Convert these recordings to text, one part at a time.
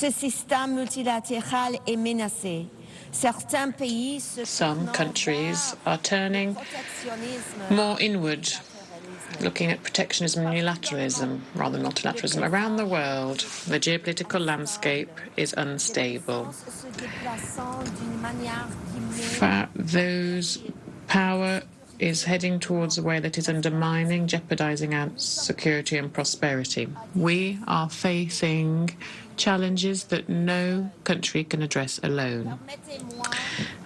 Ce système multilatéral est menacé. Some countries are turning more inward, looking at protectionism and unilateralism rather than multilateralism. Around the world, the geopolitical landscape is unstable. Those power is heading towards a way that is undermining, jeopardizing our security and prosperity. We are facing challenges that no country can address alone.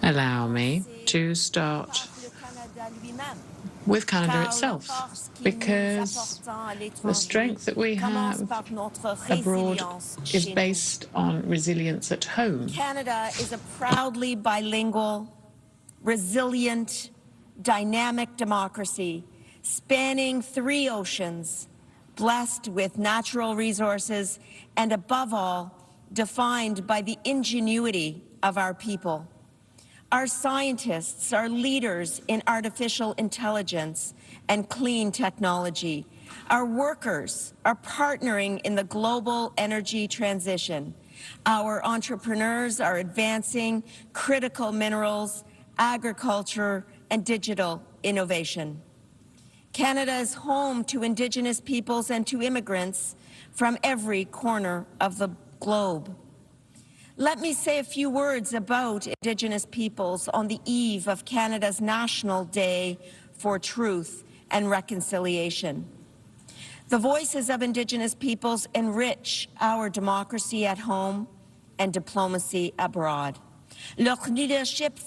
Allow me to start with Canada itself, because the strength that we have abroad is based on resilience at home. Canada is a proudly bilingual, resilient, dynamic democracy spanning 3 oceans, blessed with natural resources, and above all, defined by the ingenuity of our people. Our scientists are leaders in artificial intelligence and clean technology. Our workers are partnering in the global energy transition. Our entrepreneurs are advancing critical minerals, agriculture, and digital innovation. Canada is home to Indigenous peoples and to immigrants from every corner of the globe. Let me say a few words about Indigenous peoples on the eve of Canada's National Day for Truth and Reconciliation. The voices of Indigenous peoples enrich our democracy at home and diplomacy abroad. Their leadership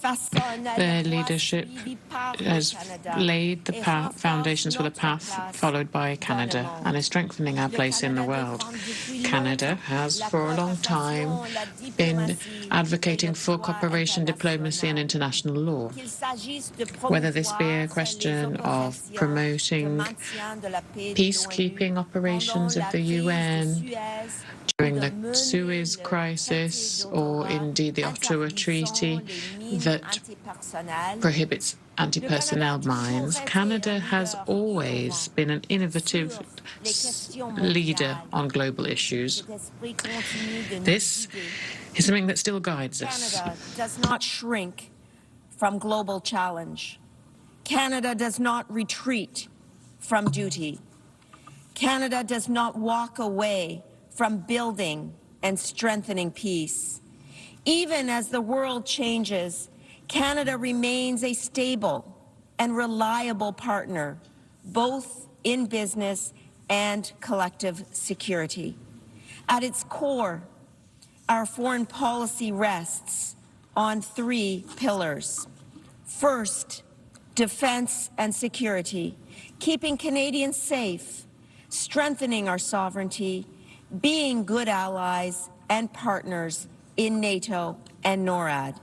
has laid the foundations for the path followed by Canada and is strengthening our place in the world. Canada has for a long time been advocating for cooperation, diplomacy and international law. Whether this be a question of promoting peacekeeping operations of the UN, during the Suez crisis, or indeed the Ottawa Treaty that prohibits anti-personnel mines, Canada has always been an innovative leader on global issues. This is something that still guides us. Canada does not shrink from global challenge. Canada does not retreat from duty. Canada does not walk away from building and strengthening peace. Even as the world changes, Canada remains a stable and reliable partner, both in business and collective security. At its core, our foreign policy rests on 3 pillars. First, defense and security, keeping Canadians safe, strengthening our sovereignty, being good allies and partners in NATO and NORAD.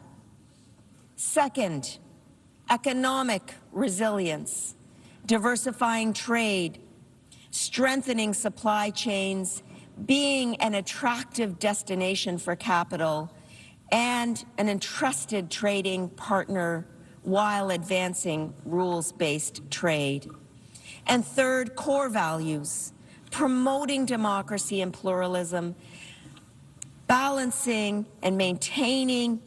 Second, economic resilience, diversifying trade, strengthening supply chains, being an attractive destination for capital, and an entrusted trading partner while advancing rules-based trade. And third, core values, promoting democracy and pluralism, balancing and maintaining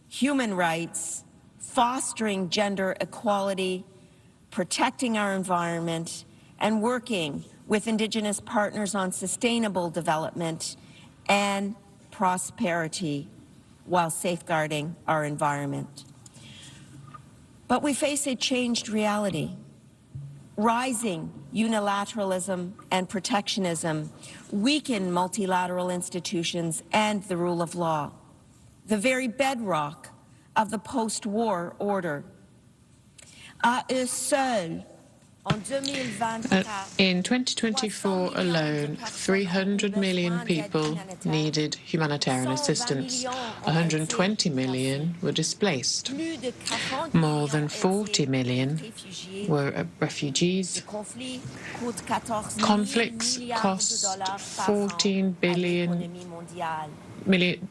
human rights, fostering gender equality, protecting our environment, and working with Indigenous partners on sustainable development and prosperity while safeguarding our environment. But we face a changed reality. Rising unilateralism and protectionism weaken multilateral institutions and the rule of law, the very bedrock of the post-war order. À eux seuls, in 2024 alone, 300 million people needed humanitarian assistance. 120 million were displaced. More than 40 million were refugees. Conflicts cost $14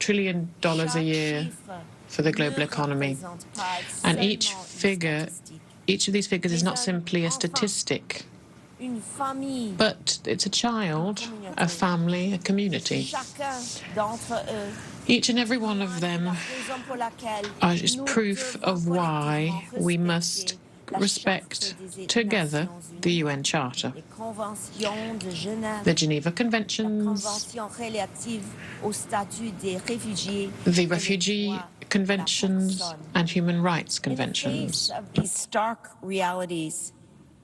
trillion a year for the global economy. And each of these figures is not simply a statistic. but it's a child, a family, a community. Each and every one of them is proof of why we must respect together the UN Charter, the Geneva Conventions, the Refugee Conventions, and Human Rights Conventions. In the face of these stark realities,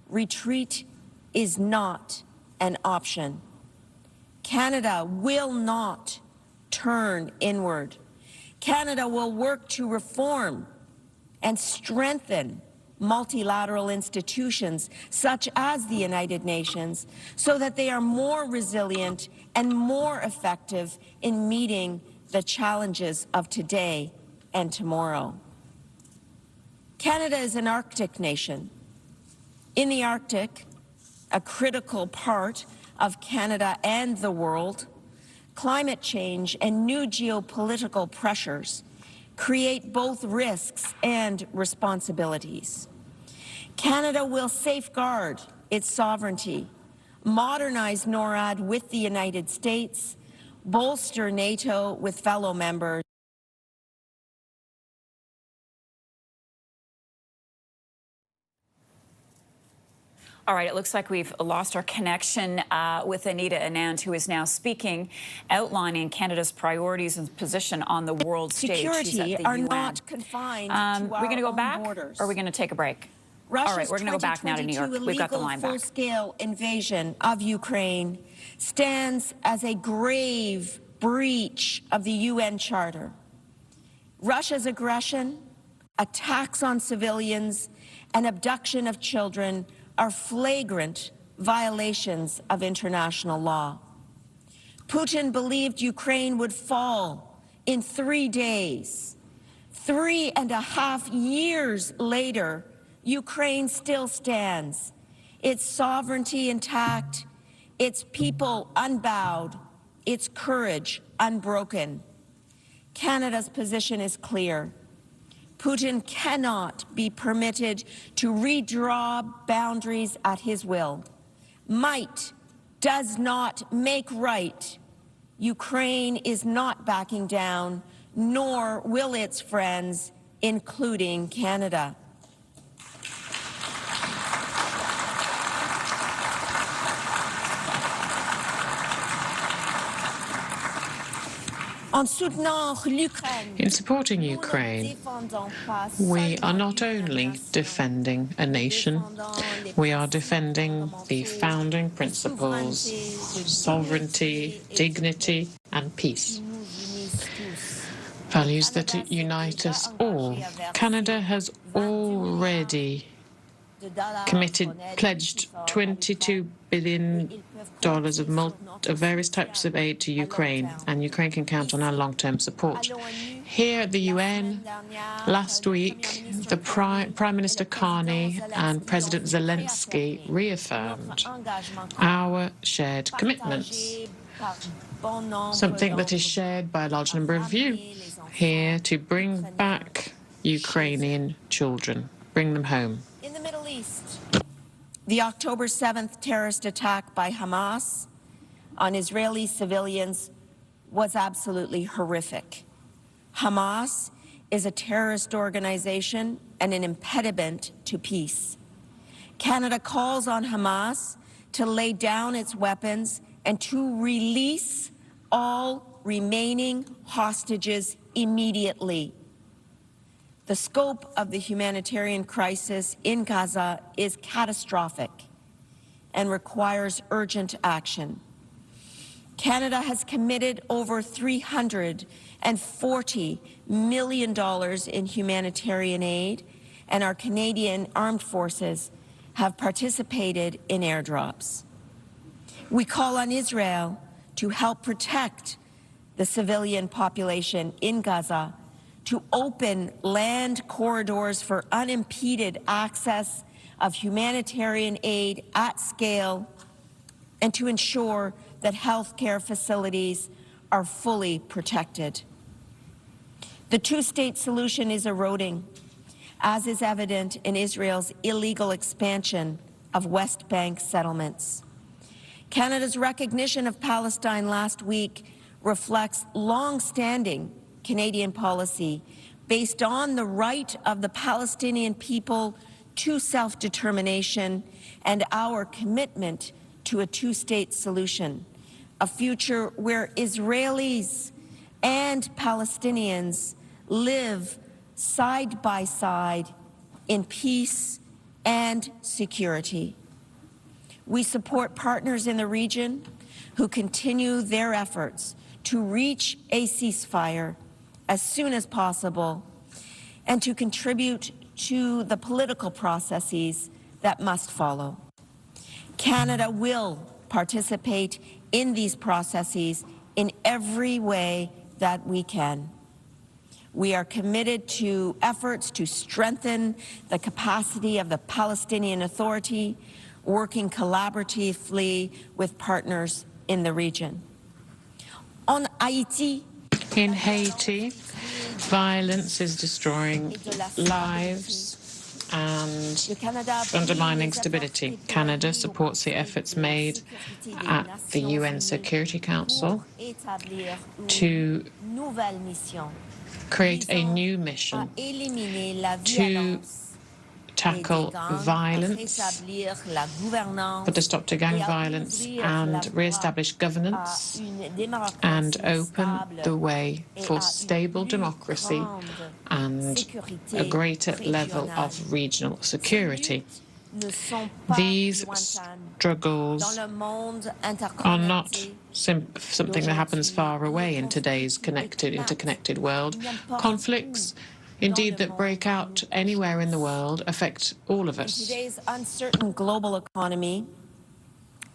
retreat is not an option. Canada will not turn inward. Canada will work to reform and strengthen multilateral institutions such as the United Nations so that they are more resilient and more effective in meeting the challenges of today and tomorrow. Canada is an Arctic nation. In the Arctic, a critical part of Canada and the world, climate change and new geopolitical pressures create both risks and responsibilities. Canada will safeguard its sovereignty, modernize NORAD with the United States, bolster NATO with fellow members. All right, it looks like we've lost our connection with Anita Anand, who is now speaking, outlining Canada's priorities and position on the world stage. Security are not confined to our We're going to go back, borders. or are we going to take a break? Russia's All right, we're going to go back now to New York. We've got the line back. Full-scale invasion of Ukraine stands as a grave breach of the UN Charter. Russia's aggression, attacks on civilians, and abduction of children are flagrant violations of international law. Putin believed Ukraine would fall in 3 days. 3.5 years later, Ukraine still stands, its sovereignty intact, its people unbowed, its courage unbroken. Canada's position is clear. Putin cannot be permitted to redraw boundaries at his will. Might does not make right. Ukraine is not backing down, nor will its friends, including Canada. In supporting Ukraine, we are not only defending a nation, we are defending the founding principles, sovereignty, dignity, and peace. Values that unite us all. Canada has already pledged $22 billion of various types of aid to Ukraine, and Ukraine can count on our long-term support. Here at the UN, last week, the Prime Minister Carney and President Zelensky reaffirmed our shared commitments, something that is shared by a large number of you here to bring back Ukrainian children, bring them home. In the Middle East, the October 7th terrorist attack by Hamas on Israeli civilians was absolutely horrific. Hamas is a terrorist organization and an impediment to peace. Canada calls on Hamas to lay down its weapons and to release all remaining hostages immediately. The scope of the humanitarian crisis in Gaza is catastrophic and requires urgent action. Canada has committed over $340 million in humanitarian aid, and our Canadian armed forces have participated in airdrops. We call on Israel to help protect the civilian population in Gaza, to open land corridors for unimpeded access of humanitarian aid at scale, and to ensure that healthcare facilities are fully protected. The two-state solution is eroding, as is evident in Israel's illegal expansion of West Bank settlements. Canada's recognition of Palestine last week reflects long-standing Canadian policy based on the right of the Palestinian people to self-determination and our commitment to a two-state solution, a future where Israelis and Palestinians live side by side in peace and security. We support partners in the region who continue their efforts to reach a ceasefire as soon as possible and to contribute to the political processes that must follow. Canada will participate in these processes in every way that we can. We are committed to efforts to strengthen the capacity of the Palestinian Authority, working collaboratively with partners in the region. On Haiti, in Haiti, violence is destroying lives and undermining stability. Canada supports the efforts made at the UN Security Council to create a new mission to tackle violence, put a stop to gang violence, and re-establish governance and open the way for stable democracy and a greater level of regional security. These struggles are not something that happens far away in today's interconnected world. Conflicts, indeed, that break out anywhere in the world affect all of us. In today's uncertain global economy,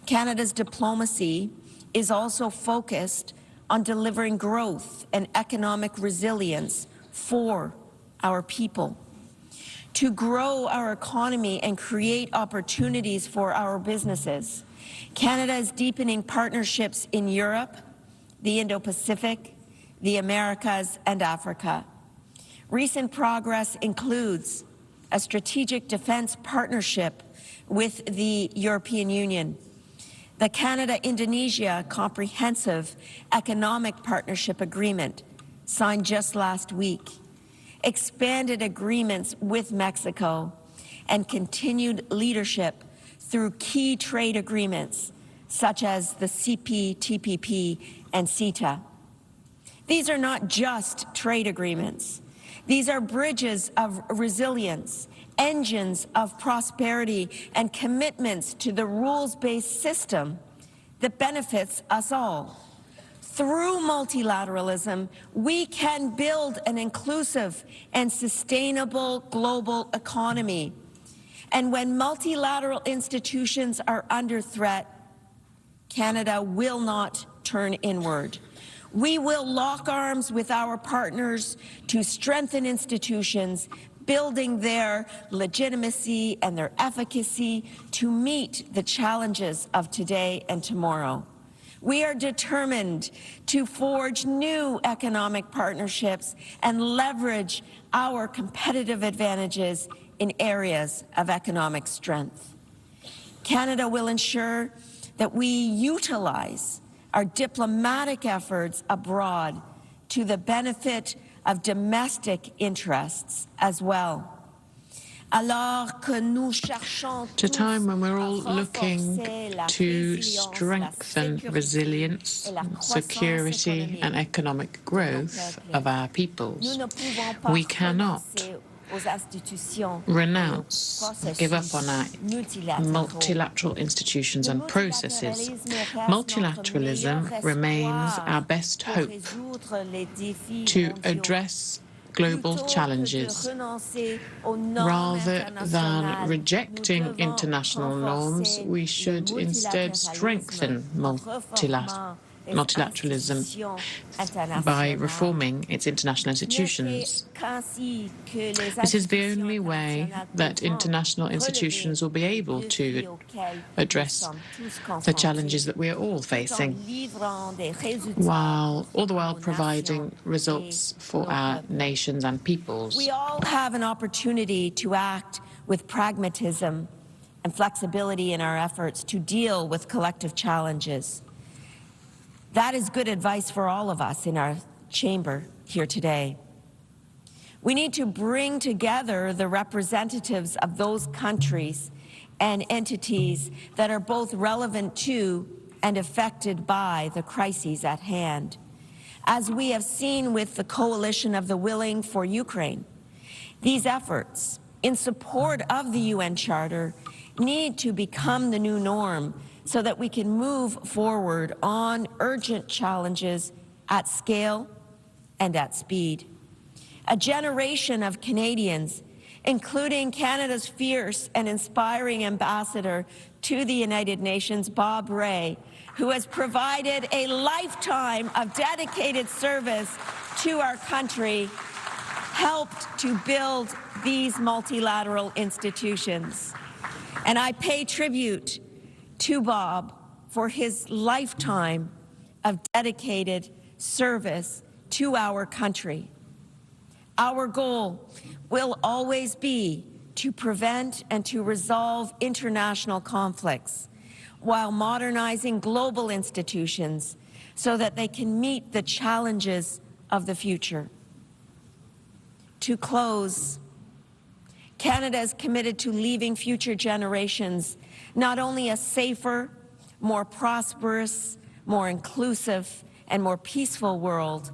Canada's diplomacy is also focused on delivering growth and economic resilience for our people. To grow our economy and create opportunities for our businesses, Canada is deepening partnerships in Europe, the Indo-Pacific, the Americas, and Africa. Recent progress includes a strategic defense partnership with the European Union, the Canada-Indonesia Comprehensive Economic Partnership Agreement, signed just last week, expanded agreements with Mexico, and continued leadership through key trade agreements such as the CPTPP and CETA. These are not just trade agreements. These are bridges of resilience, engines of prosperity, and commitments to the rules-based system that benefits us all. Through multilateralism, we can build an inclusive and sustainable global economy. And when multilateral institutions are under threat, Canada will not turn inward. We will lock arms with our partners to strengthen institutions, building their legitimacy and their efficacy to meet the challenges of today and tomorrow. We are determined to forge new economic partnerships and leverage our competitive advantages in areas of economic strength. Canada will ensure that we utilize our diplomatic efforts abroad to the benefit of domestic interests as well. At a time when we're all looking to strengthen resilience, security, and economic growth of our peoples, we cannot renounce, give up on our multilateral institutions and processes. Multilateralism remains our best hope to address global challenges. Rather than rejecting international norms, we should instead strengthen multilateralism by reforming its international institutions. This is the only way that international institutions will be able to address the challenges that we are all facing, all the while providing results for our nations and peoples. We all have an opportunity to act with pragmatism and flexibility in our efforts to deal with collective challenges. That is good advice for all of us in our chamber here today. We need to bring together the representatives of those countries and entities that are both relevant to and affected by the crises at hand. As we have seen with the Coalition of the Willing for Ukraine, these efforts in support of the UN Charter need to become the new norm so that we can move forward on urgent challenges at scale and at speed. A generation of Canadians, including Canada's fierce and inspiring ambassador to the United Nations, Bob Rae, who has provided a lifetime of dedicated service to our country, helped to build these multilateral institutions. And I pay tribute to Bob for his lifetime of dedicated service to our country. Our goal will always be to prevent and to resolve international conflicts while modernizing global institutions so that they can meet the challenges of the future. To close, Canada is committed to leaving future generations not only a safer, more prosperous, more inclusive, and more peaceful world,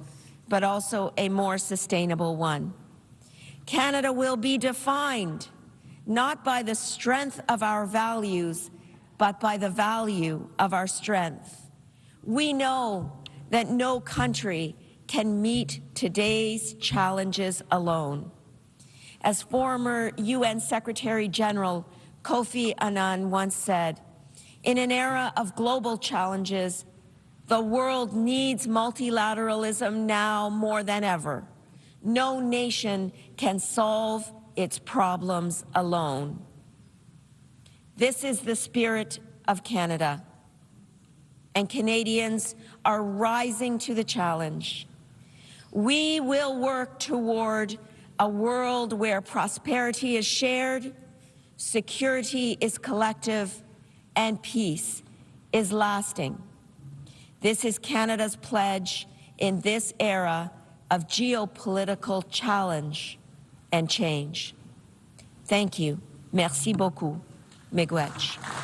but also a more sustainable one. Canada will be defined not by the strength of our values, but by the value of our strength. We know that no country can meet today's challenges alone. As former UN Secretary General Kofi Annan once said, in an era of global challenges, the world needs multilateralism now more than ever. No nation can solve its problems alone. This is the spirit of Canada, and Canadians are rising to the challenge. We will work toward a world where prosperity is shared, security is collective, and peace is lasting. This is Canada's pledge in this era of geopolitical challenge and change. Thank you. Merci beaucoup. Miigwech.